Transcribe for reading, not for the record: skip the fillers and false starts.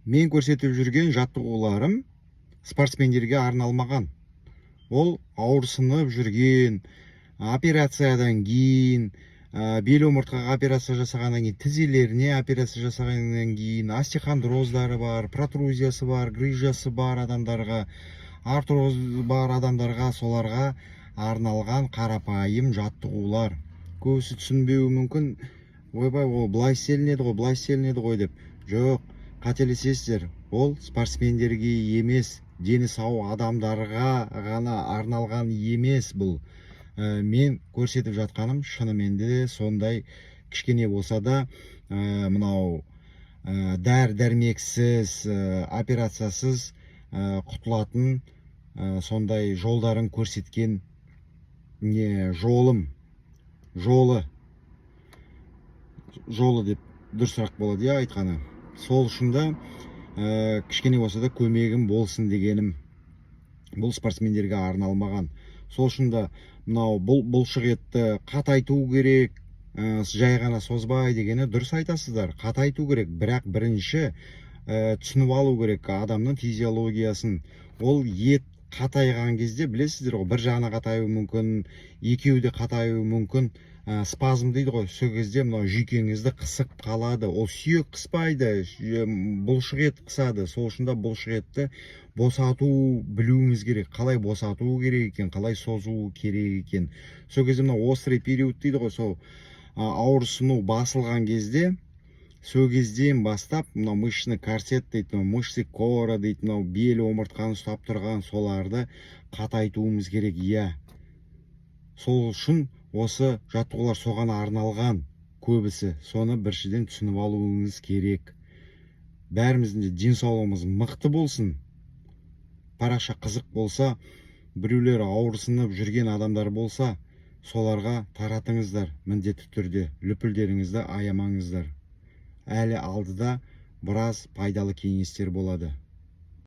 Мен көрсетіп жүрген жаттығуларым спортсмендерге арналмаған. Ол ауырсынып жүрген, операциядан кейін, бел омыртқаға операция жасағаннан кейін, тізелеріне операция жасағаннан кейін, остеохондроздары бар, протрузиясы бар, грыжасы бар адамдарға, артрозы бар адамдарға, соларға арналған қарапайым жаттығулар. Көбісі түсінбеуі мүмкін. Ойбай, ол былай істелінеді ғой деп. Жоқ, қателесесіздер. Ол спортсмендерге емес, дені сау адамдарға ғана арналған емес бұл. Мен көрсетіп жатқаным шынымен де сондай, кішкене болса да мынау дәрмексіз, операциясыз құтылатын сондай жолдарын көрсеткен жолы деп дұрысырақ болады, айтқаны. Сол үшін да кішкене болса да көмегім болсын дегенім. Бұл спортсмендерге арналмаған. Сол үшін да мынау бұлшық етті қатайту керек, жай ғана созбай дегені дұрыс айтасыздар. Қатайту керек, бірақ бірінші түсініп алу керек адамның физиологиясын. Ол ет қатайған кезде, білесіздер ғой, бір жағына қатаюы мүмкін, екеуі де қатаюы мүмкін. Спазм дейді ғой, сол кезде мынау жүйкеңізді қысып қалады. Ол сүйек қыспайды, бұлшық ет қысады. Сол үшін да бұлшық етті босату білуіңіз керек. Қалай босату керек екен, қалай созу керек екен. Сол кезде мынау острый период дейді ғой, сол ауырсыну басылған кезде, сол кезден бастап мынау мышечный корсет дейді, мышцы кора дейді, мынау бел омыртқаны ұстап тұрған соларды қатайтуымыз керек. Сол үшін осы жаттығулар соған арналған көбісі. Соны біріншіден түсініп алуыңыз керек. Бәріміздің де денсаулығымыз мықты болсын. Парақша қызық болса, біреулер ауырсынып жүрген адамдар болса, соларға таратыңыздар міндетті түрде. Лүпілдеріңізді аямаңыздар. Әлі алдыда біраз пайдалы кеңестер болады.